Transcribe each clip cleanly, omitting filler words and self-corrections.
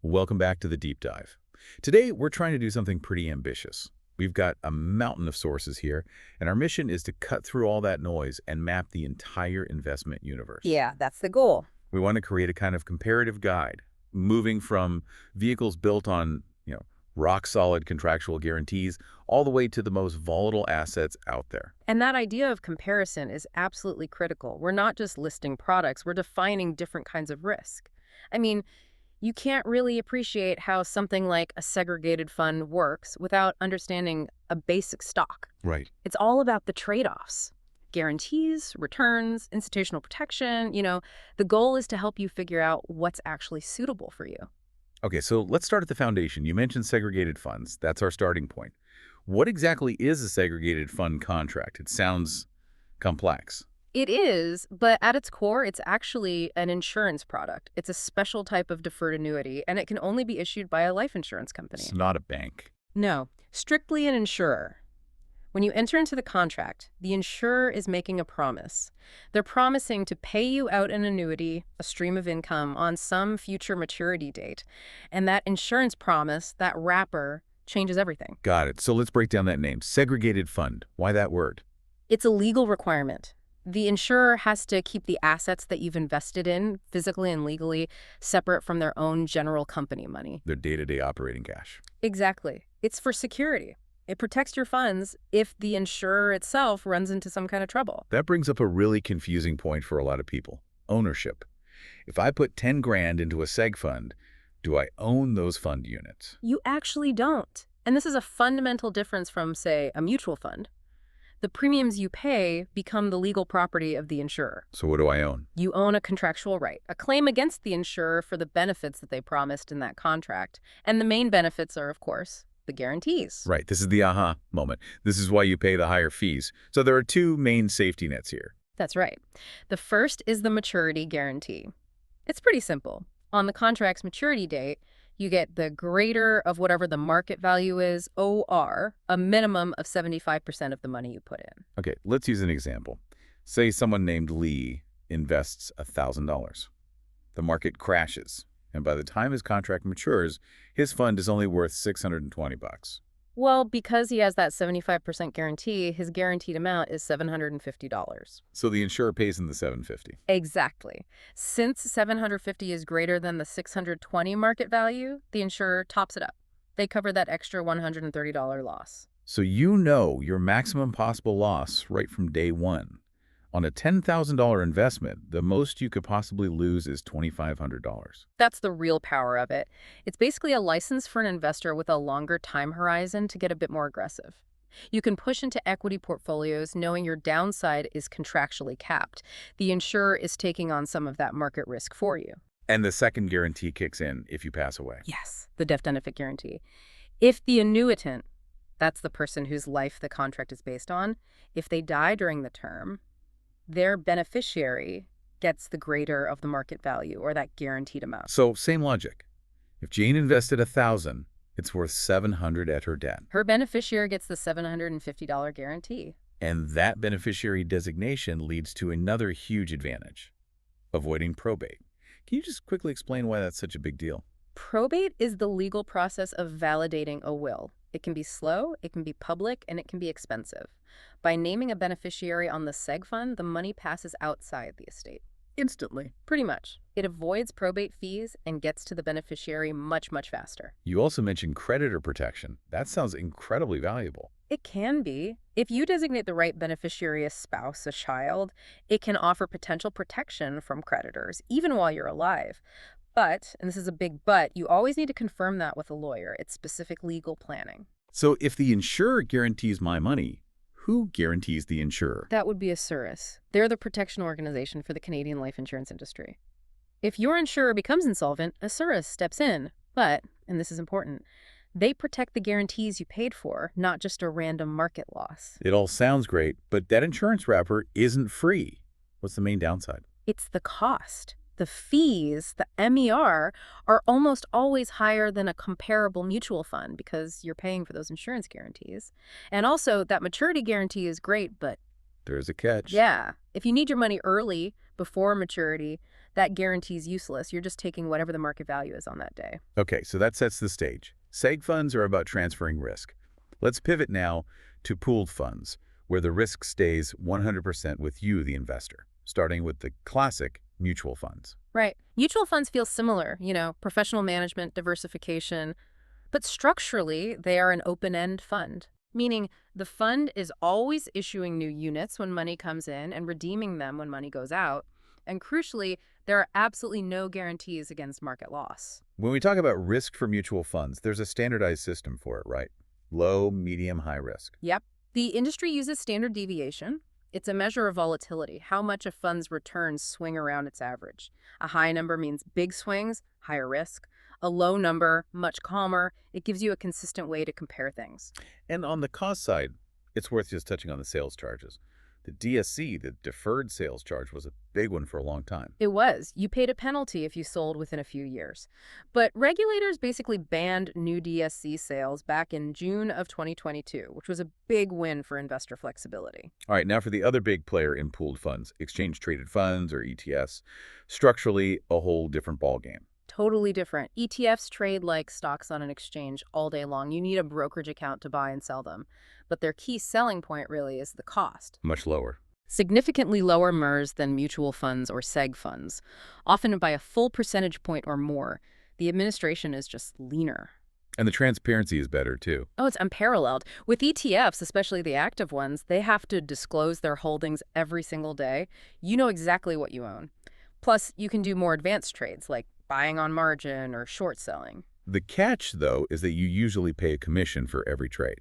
Welcome back to the deep dive. Today, we're trying to do something pretty ambitious. We've got a mountain of sources here, and our mission is to cut through all that noise and map the entire investment universe. Yeah, that's the goal. We want to create a kind of comparative guide, moving from vehicles built on, rock-solid contractual guarantees all the way to the most volatile assets out there. And that idea of comparison is absolutely critical. We're not just listing products, we're defining different kinds of risk. I mean, you can't really appreciate how something like a segregated fund works without understanding a basic stock. Right. It's all about the trade-offs. Guarantees, returns, institutional protection, the goal is to help you figure out what's actually suitable for you. Okay, so let's start at the foundation. You mentioned segregated funds. That's our starting point. What exactly is a segregated fund contract? It sounds complex. It is, but at its core, it's actually an insurance product. It's a special type of deferred annuity, and it can only be issued by a life insurance company. It's not a bank. No, strictly an insurer. When you enter into the contract, the insurer is making a promise. They're promising to pay you out an annuity, a stream of income, on some future maturity date. And that insurance promise, that wrapper, changes everything. Got it. So let's break down that name. Segregated fund. Why that word? It's a legal requirement. The insurer has to keep the assets that you've invested in, physically and legally, separate from their own general company money. Their day-to-day operating cash. Exactly. It's for security. It protects your funds if the insurer itself runs into some kind of trouble. That brings up a really confusing point for a lot of people. Ownership. If I put 10 grand into a seg fund, do I own those fund units? You actually don't. And this is a fundamental difference from, say, a mutual fund. The premiums you pay become the legal property of the insurer. So what do I own? You own a contractual right, a claim against the insurer for the benefits that they promised in that contract. And the main benefits are, of course, the guarantees. Right. This is the aha moment. This is why you pay the higher fees. So there are two main safety nets here. That's right. The first is the maturity guarantee. It's pretty simple. On the contract's maturity date, you get the greater of whatever the market value is, OR, a minimum of 75% of the money you put in. Okay, let's use an example. Say someone named Lee invests $1,000. The market crashes, and by the time his contract matures, his fund is only worth $620. Well, because he has that 75% guarantee, his guaranteed amount is $750. So the insurer pays him the $750. Exactly. Since $750 is greater than the $620 market value, the insurer tops it up. They cover that extra $130 loss. So you know your maximum possible loss right from day one. On a $10,000 investment, the most you could possibly lose is $2,500. That's the real power of it. It's basically a license for an investor with a longer time horizon to get a bit more aggressive. You can push into equity portfolios knowing your downside is contractually capped. The insurer is taking on some of that market risk for you. And the second guarantee kicks in if you pass away. Yes, the death benefit guarantee. If the annuitant, that's the person whose life the contract is based on, if they die during the term, their beneficiary gets the greater of the market value or that guaranteed amount. So same logic. If Jane invested $1,000, it's worth $700 at her death. Her beneficiary gets the $750 guarantee. And that beneficiary designation leads to another huge advantage, avoiding probate. Can you just quickly explain why that's such a big deal? Probate is the legal process of validating a will. It can be slow, it can be public, and it can be expensive. By naming a beneficiary on the seg fund, the money passes outside the estate. Instantly. Pretty much. It avoids probate fees and gets to the beneficiary much, much faster. You also mentioned creditor protection. That sounds incredibly valuable. It can be. If you designate the right beneficiary, a spouse, a child, it can offer potential protection from creditors, even while you're alive. But, and this is a big but, you always need to confirm that with a lawyer. It's specific legal planning. So if the insurer guarantees my money, who guarantees the insurer? That would be a SURIS. They're the protection organization for the Canadian life insurance industry. If your insurer becomes insolvent, a SURIS steps in. But, and this is important, they protect the guarantees you paid for, not just a random market loss. It all sounds great, but that insurance wrapper isn't free. What's the main downside? It's the cost. The fees, the MER, are almost always higher than a comparable mutual fund because you're paying for those insurance guarantees. And also, that maturity guarantee is great, but There's a catch. yeah, if you need your money early, before maturity, That guarantee's useless. You're just taking whatever the market value is on that day. Okay, so that sets the stage. Seg funds are about transferring risk. Let's pivot now to pooled funds, where the risk stays 100% with you, the investor, starting with the classic mutual funds. Right. Mutual funds feel similar, professional management, diversification, but structurally, they are an open-end fund, meaning the fund is always issuing new units when money comes in and redeeming them when money goes out. And crucially, there are absolutely no guarantees against market loss. When we talk about risk for mutual funds, there's a standardized system for it, right? Low, medium, high risk. Yep. The industry uses standard deviation. It's a measure of volatility, how much a fund's returns swing around its average. A high number means big swings, higher risk. A low number, much calmer. It gives you a consistent way to compare things. And on the cost side, it's worth just touching on the sales charges. The DSC, the deferred sales charge, was a big one for a long time. It was. You paid a penalty if you sold within a few years. But regulators basically banned new DSC sales back in June of 2022, which was a big win for investor flexibility. All right, now for the other big player in pooled funds, exchange-traded funds or ETFs. Structurally, a whole different ballgame. Totally different. ETFs trade like stocks on an exchange all day long. You need a brokerage account to buy and sell them. But their key selling point really is the cost. Much lower. Significantly lower MERS than mutual funds or seg funds, often by a full percentage point or more. The administration is just leaner. And the transparency is better, too. Oh, it's unparalleled. With ETFs, especially the active ones, they have to disclose their holdings every single day. You know exactly what you own. Plus, you can do more advanced trades like buying on margin or short selling. The catch, though, is that you usually pay a commission for every trade.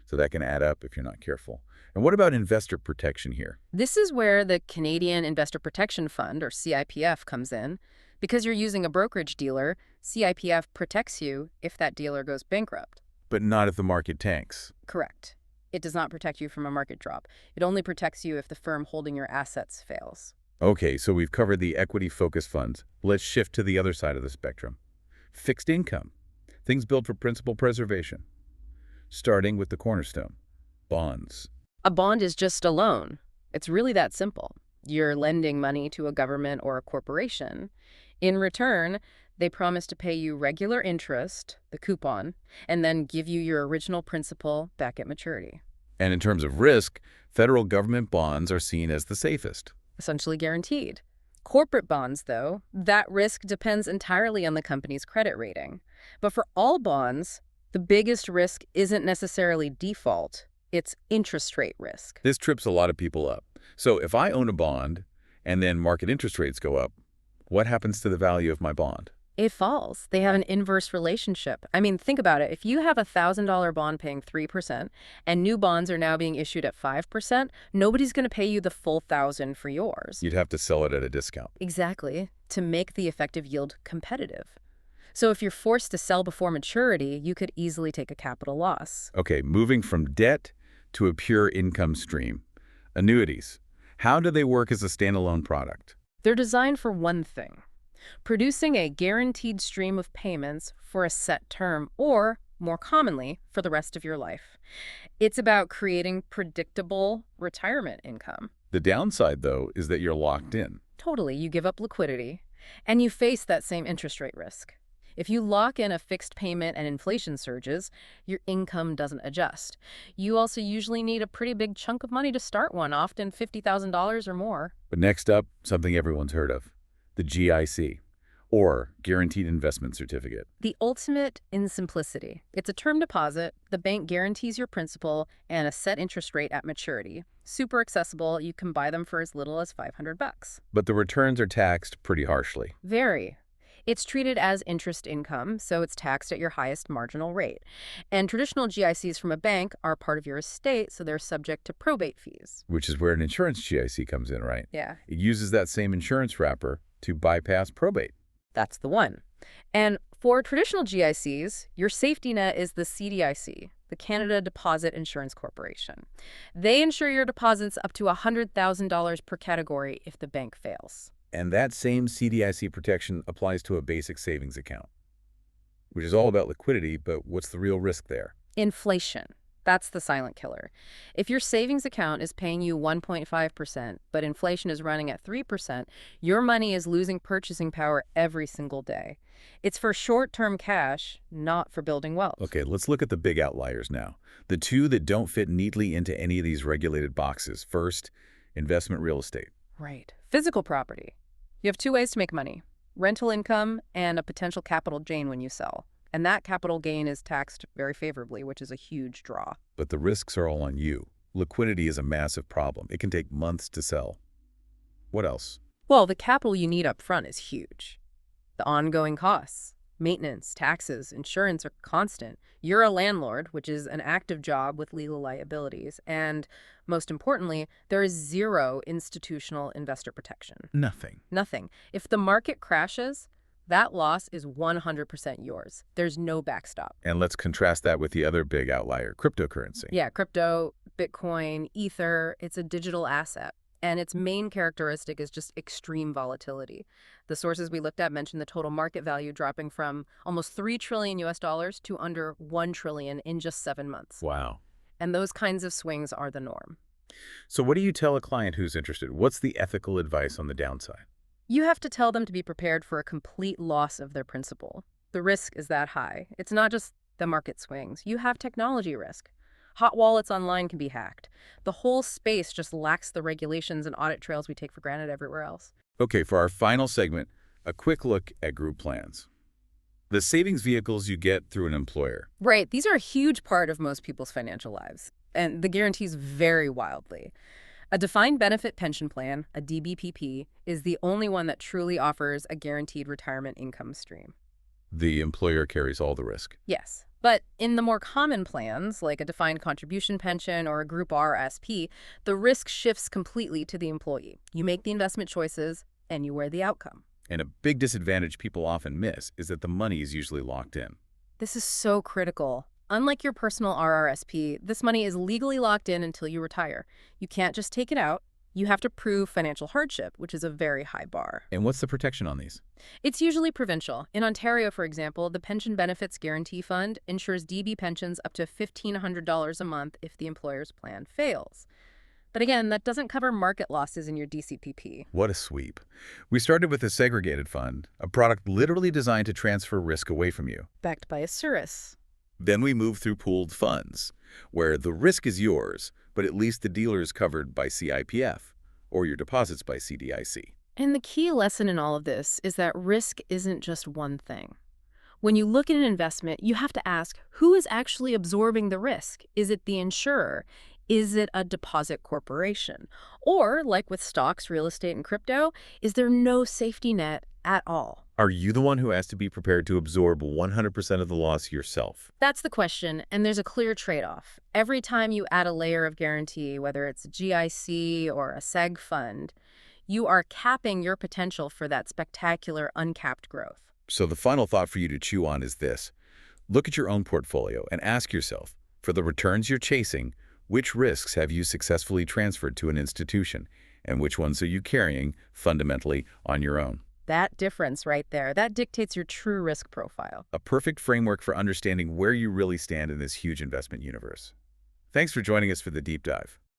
So that can add up if you're not careful. And what about investor protection here? This is where the Canadian Investor Protection Fund, or CIPF, comes in. Because you're using a brokerage dealer, CIPF protects you if that dealer goes bankrupt. But not if the market tanks. Correct. It does not protect you from a market drop. It only protects you if the firm holding your assets fails. Okay, so we've covered the equity-focused funds. Let's shift to the other side of the spectrum. Fixed income. Things built for principal preservation. Starting with the cornerstone, bonds. A bond is just a loan. It's really that simple. You're lending money to a government or a corporation. In return, they promise to pay you regular interest, the coupon, and then give you your original principal back at maturity. And in terms of risk, federal government bonds are seen as the safest. Essentially guaranteed. Corporate bonds, though, that risk depends entirely on the company's credit rating. But for all bonds, the biggest risk isn't necessarily default. It's interest rate risk. This trips a lot of people up. So if I own a bond and then market interest rates go up, what happens to the value of my bond? It falls. They have an inverse relationship. I mean, think about it. If you have a $1,000 bond paying 3% and new bonds are now being issued at 5%, nobody's going to pay you the full $1,000 for yours. You'd have to sell it at a discount. Exactly, to make the effective yield competitive. So if you're forced to sell before maturity, you could easily take a capital loss. Okay, moving from debt to a pure income stream. Annuities. How do they work as a standalone product? They're designed for one thing: producing a guaranteed stream of payments for a set term, or, more commonly, for the rest of your life. It's about creating predictable retirement income. The downside, though, is that you're locked in. Totally, you give up liquidity, and you face that same interest rate risk. If you lock in a fixed payment and inflation surges, your income doesn't adjust. You also usually need a pretty big chunk of money to start one, often $50,000 or more. But next up, something everyone's heard of, the GIC, or Guaranteed Investment Certificate. The ultimate in simplicity. It's a term deposit. The bank guarantees your principal and a set interest rate at maturity. Super accessible. You can buy them for as little as $500. But the returns are taxed pretty harshly. Very. It's treated as interest income, so it's taxed at your highest marginal rate. And traditional GICs from a bank are part of your estate, so they're subject to probate fees. Which is where an insurance GIC comes in, right? Yeah. It uses that same insurance wrapper to bypass probate. That's the one. And for traditional GICs, your safety net is the CDIC, the Canada Deposit Insurance Corporation. They insure your deposits up to $100,000 per category if the bank fails. And that same CDIC protection applies to a basic savings account, which is all about liquidity, but what's the real risk there? Inflation. That's the silent killer. If your savings account is paying you 1.5%, but inflation is running at 3%, your money is losing purchasing power every single day. It's for short-term cash, not for building wealth. Okay, let's look at the big outliers now. The two that don't fit neatly into any of these regulated boxes. First, investment real estate. Right. Physical property. You have two ways to make money: rental income and a potential capital gain when you sell. And that capital gain is taxed very favorably, which is a huge draw. But the risks are all on you. Liquidity is a massive problem. It can take months to sell. What else? Well, the capital you need up front is huge. The ongoing costs, maintenance, taxes, insurance are constant. You're a landlord, which is an active job with legal liabilities. And most importantly, there is zero institutional investor protection. Nothing. Nothing. If the market crashes, that loss is 100% yours. There's no backstop. And let's contrast that with the other big outlier, cryptocurrency. Yeah, crypto, Bitcoin, Ether, it's a digital asset. And its main characteristic is just extreme volatility. The sources we looked at mentioned the total market value dropping from almost 3 trillion US dollars to under 1 trillion in just 7 months. Wow. And those kinds of swings are the norm. So what do you tell a client who's interested? What's the ethical advice on the downside? You have to tell them to be prepared for a complete loss of their principal. The risk is that high. It's not just the market swings. You have technology risk. Hot wallets online can be hacked. The whole space just lacks the regulations and audit trails we take for granted everywhere else. Okay, for our final segment, a quick look at group plans. The savings vehicles you get through an employer. Right. These are a huge part of most people's financial lives, and the guarantees vary wildly. A defined benefit pension plan, a DBPP, is the only one that truly offers a guaranteed retirement income stream. The employer carries all the risk. Yes. But in the more common plans, like a defined contribution pension or a Group R SP, the risk shifts completely to the employee. You make the investment choices, and you wear the outcome. And a big disadvantage people often miss is that the money is usually locked in. This is so critical. Unlike your personal RRSP, this money is legally locked in until you retire. You can't just take it out. You have to prove financial hardship, which is a very high bar. And what's the protection on these? It's usually provincial. In Ontario, for example, the Pension Benefits Guarantee Fund insures DB pensions up to $1,500 a month if the employer's plan fails. But again, that doesn't cover market losses in your DCPP. What a sweep. We started with a segregated fund, a product literally designed to transfer risk away from you. Backed by a SURIS. Then we moved through pooled funds, where the risk is yours, but at least the dealer is covered by CIPF, or your deposits by CDIC. And the key lesson in all of this is that risk isn't just one thing. When you look at an investment, you have to ask, who is actually absorbing the risk? Is it the insurer? Is it a deposit corporation? Or, like with stocks, real estate, and crypto, is there no safety net at all? Are you the one who has to be prepared to absorb 100% of the loss yourself? That's the question, and there's a clear trade-off. Every time you add a layer of guarantee, whether it's a GIC or a seg fund, you are capping your potential for that spectacular uncapped growth. So the final thought for you to chew on is this. Look at your own portfolio and ask yourself, for the returns you're chasing, which risks have you successfully transferred to an institution, and which ones are you carrying fundamentally on your own? That difference right there, that dictates your true risk profile. A perfect framework for understanding where you really stand in this huge investment universe. Thanks for joining us for the deep dive.